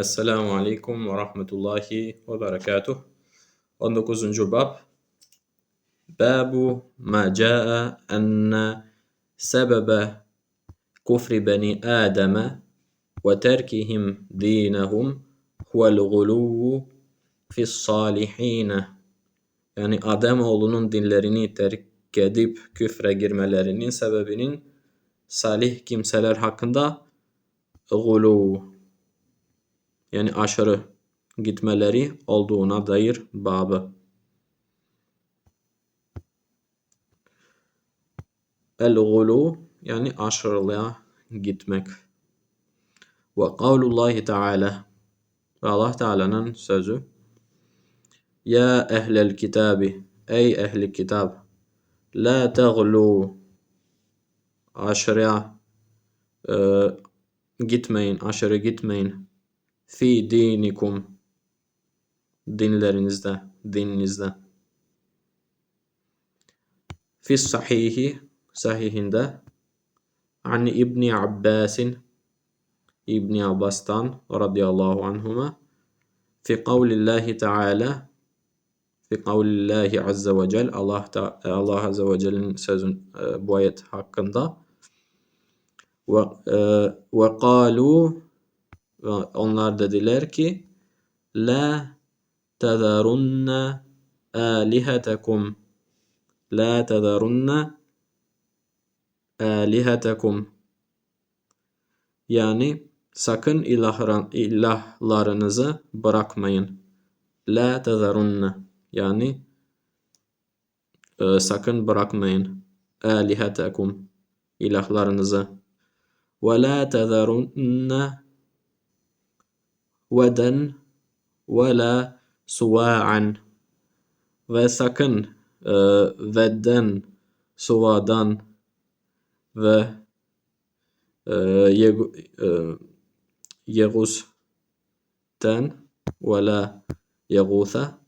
Esselamu Aleyküm ve Rahmetullahi ve Berekatuh. 19. bab. Babu ma caa enne sebebe kufri beni Adem ve terkihim dinehum huvel guluvu fis salihin. Yani Ademoğlunun dinlerini terk edip küfre girmelerinin sebebinin salih kimseler hakkında guluv, yani aşırı gitmeleri olduğuna dair babı. El-gulu yani aşırılığa gitmek. Ve kavlullahi Teala, ve Allah Teala'nın sözü: Ya ehlel kitabi, ey ehli kitab, la teğlu, aşırıya gitmeyin, aşırı gitmeyin, fi dinikum, dinlerinizde, dininizde. Fis sahihi, sahihinde, an İbni Abbasin, İbni Abbas'tan radıyallahu anhuma, fi kavlillahi Teala, fi kavlillahi azze ve cel, Allah azze ve celle'nin sözün bu ayet hakkında, ve kalu, onlar dediler ki, la tezarunna alihetekum, la tezarunna alihetekum, yani sakın ilahlarınızı bırakmayın. La tezarunna, yani sakın bırakmayın. Alihetekum, ilahlarınızı. Ve la tezarunna veden ve la suva'an, ve sakın vedden, suvadan ve Yegus'ten ve la Yegutha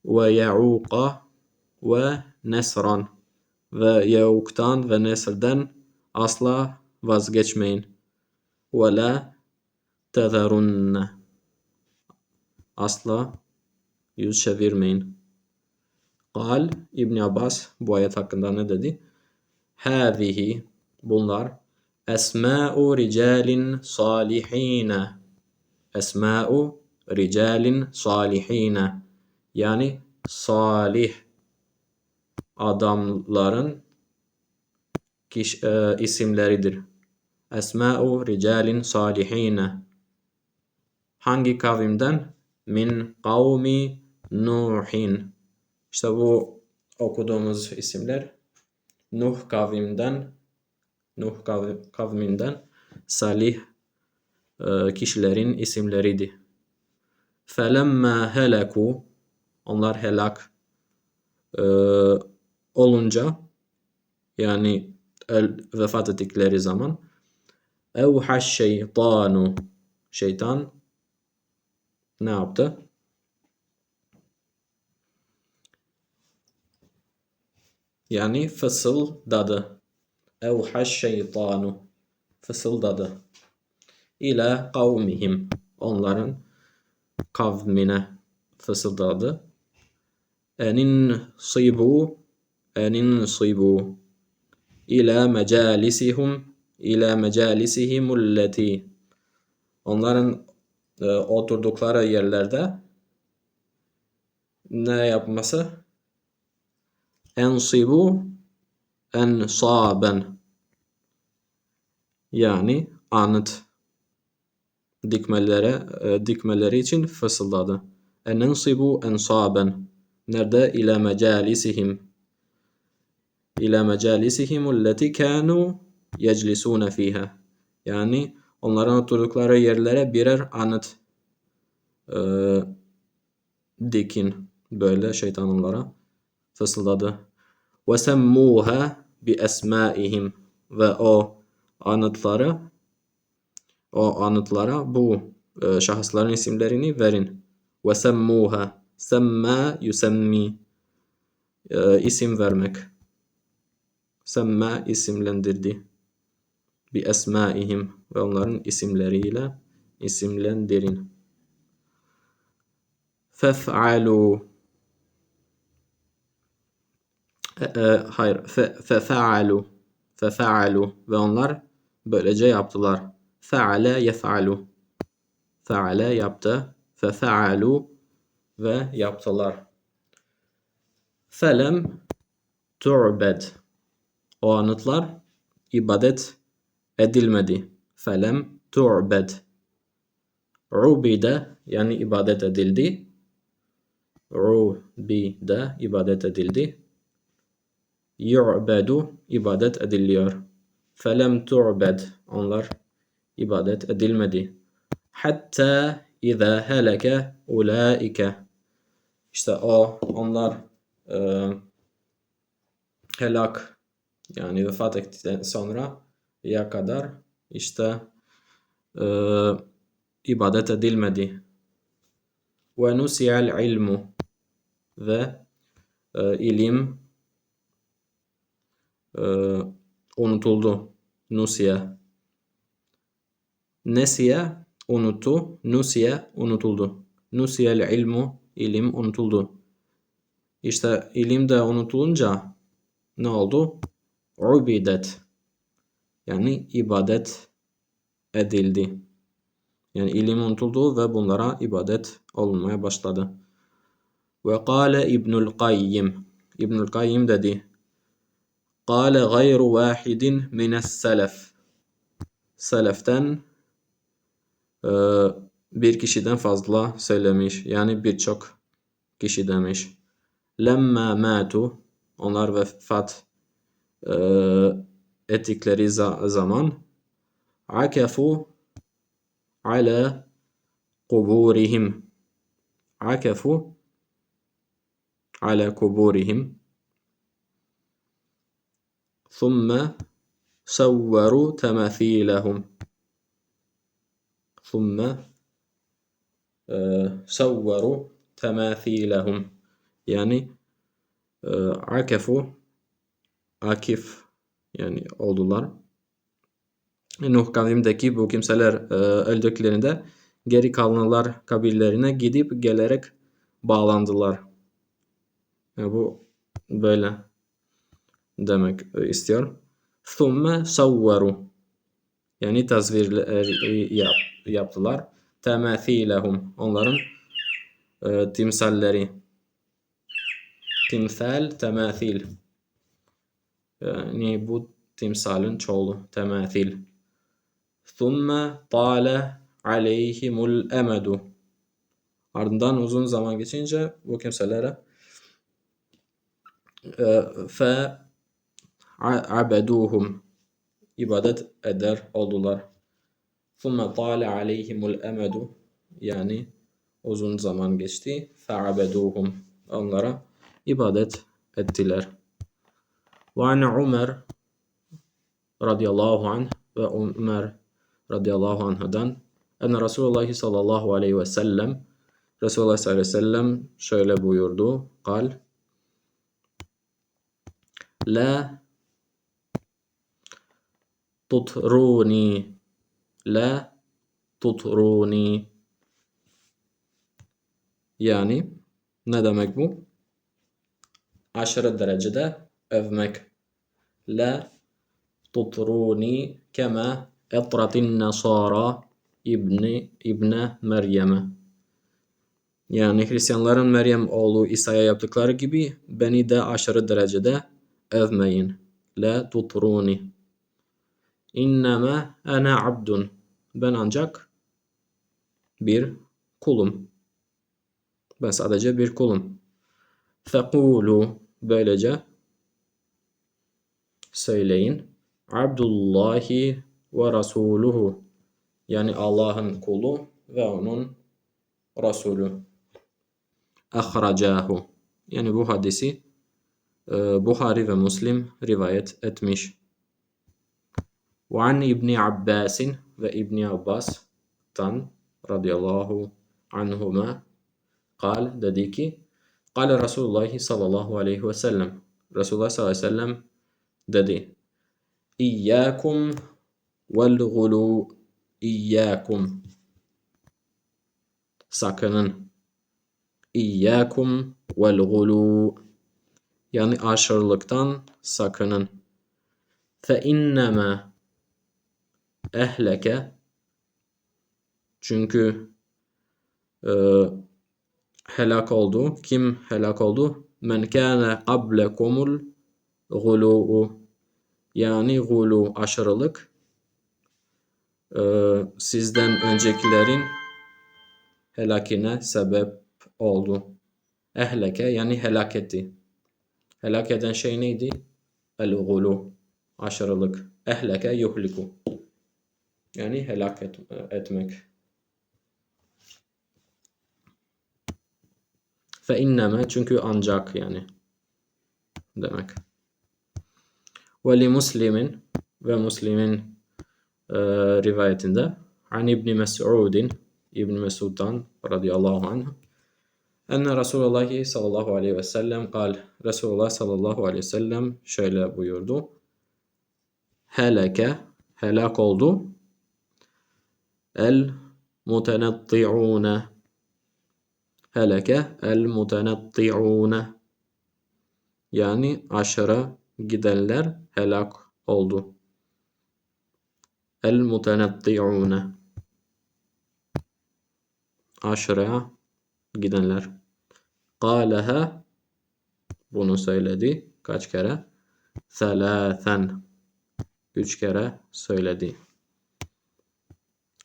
ve Ya'uqa ve Nesran, ve Ya'uk'tan ve Nesr'den asla vazgeçmeyin. Ve la tezarunne, asla yüz çevirmeyin. Kal, İbn Abbas bu ayet hakkında ne dedi? Hâzihi, bunlar, esmâ'u ricalin salihîne, esmâ'u ricalin salihîne, yani salih adamların isimleridir. Esmâ'u ricalin salihîne, hangi kavimden? Min kavmi Nuhin. İşte bu okuduğumuz isimler Nuh kavminden salih kişilerin isimleriydi. Felemma heleku, onlar helak olunca, yani vefat ettikleri zaman, evhaş şeytanu, şeytan ne yaptı? Yani fısıldadı. Evhaş şeytanu, fısıldadı. İlâ kavmihim, onların kavmine fısıldadı. Enin sibu ila mecalisihumulleti, onların oturdukları yerlerde ne yapması? Ensibu ensaben, yani anıt dikmeleri için fısıldadı. Ensibu ensaben, nerede? İlâ mecalisihimul kanu yeclisûne fîhâ, yani onların oturdukları yerlere birer anıt dikin. Böyle şeytan onlara fısıldadı. Ve semmûhâ bi esmâihim, ve o anıtlara bu şahısların isimlerini verin. Ve semmûhâ, semmâ yusemmi, isim vermek. Semme isimlendirdi. bi esmaihim ve onların isimleriyle isimlendirin. Fef'alu hayır fefa'alu ve onlar böylece yaptılar. Fe'ale yef'alu. Fe'ale yaptı. Fefa'alu ve yaptılar. Felem tu'bed. O anıtlar ibadet edilmedi. Felem tu'bed. Ubide yani ibadet edildi. Ubide ibadet edildi. Yu'bedu ibadet ediliyor. Felem tu'bed. Onlar ibadet edilmedi. Hatta iza heleke ulaike. İşte onlar helak yani vefat ettikten sonra ya kadar işte ibadet edilmedi. Ve nusiyel ilmu ve ilim unutuldu. Nusiye. Nesiye unuttu. Nusiye unutuldu. Nusiyel ilmu ilim unutuldu. İşte ilim de unutulunca ne oldu? Ubidet. Yani ibadet edildi. Yani ilim unutuldu ve bunlara ibadet olmaya başladı. Ve kâle İbnül Kayyim. İbnül Kayyim dedi. Kâle gayru vâhidin mines selef. Seleften bir kişiden fazla söylemiş. Yani birçok kişi demiş. Lemma mâtu. Onlar vefat ettikleri zaman akafu ala kuburihim. Akafu ala kuburihim. Thumma savvaru temathilahum. Thumma savvaru temathilahum. Yani akafu akif yani oldular. Nuh kavmindeki bu kimseler öldüklerinde geri kalanlar kabirlerine gidip gelerek bağlandılar. Yani bu böyle demek istiyor. Thumme savvaru yani tasvirler yaptılar. Temathilahum onların timsalleri. Timsal, temathil. Yani bu timsalin çoğulu. Temathil. Thumme tâle aleyhimul emedu. Ardından uzun zaman geçince bu kimselere fe abeduhum ibadet eder oldular. Thumme tâle aleyhimul emedu yani uzun zaman geçti. Fe abeduhum onlara ibadet ettiler. Ve an Ömer radıyallahu anh ve Ömer radıyallahu anh'dan en Resulullah sallallahu aleyhi ve sellem Resulullah sallallahu aleyhi ve sellem şöyle buyurdu. Kal la tutruni la tutruni yani ne demek bu? Aşırı derecede övmek. La tutruni kema etratin nasara ibne Meryem'e. Yani Hristiyanların Meryem oğlu İsa'ya yaptıkları gibi beni de aşırı derecede övmeyin. La tutruni. İnneme ana abdun. Ben ancak bir kulum. Ben sadece bir kulum. Fekulu. Böylece söyleyin. Abdullahi ve Rasuluhu. Yani Allah'ın kulu ve onun Resulü. Ahracahu. Yani bu hadisi Buhari ve Müslim rivayet etmiş. Ve an İbni Abbasin ve İbni Abbas'tan radıyallahu anhuma kal dedi ki kal Resulullah sallallahu aleyhi ve sellem Resulullah sallallahu aleyhi ve sellem dedi İyyâkum vel gulu iyyakum. Sakının. İyyakum vel gulu. Yani aşırılıktan sakının. Fe innema ehleke. Çünkü helak oldu. Kim helak oldu? Men kâne qablekumul gulu'u. Yani gulu aşırılık. Sizden öncekilerin helakine sebep oldu. Ehleke yani helak etti. Helak eden şey neydi? El-gulu. Aşırılık. Ehleke yuhliku. Yani helak etmek. Fe inneme çünkü ancak yani demek. Ve li muslimin ve muslimin rivayetinde an İbni Mes'udin İbni Mesud'dan radıyallahu anh enne Resulullah sallallahu aleyhi ve sellem kal Resulullah sallallahu aleyhi ve sellem şöyle buyurdu. Heleke helak oldu. El mutenatti'une heleke el mutenatti'une yani aşırı gidenler helak oldu. El mutenatti'une aşırıya gidenler. Kâleha bunu söyledi. Kaç kere? Selâthen 3 kere söyledi.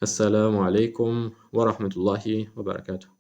Esselamu aleyküm ve rahmetullahi ve berekatuhu.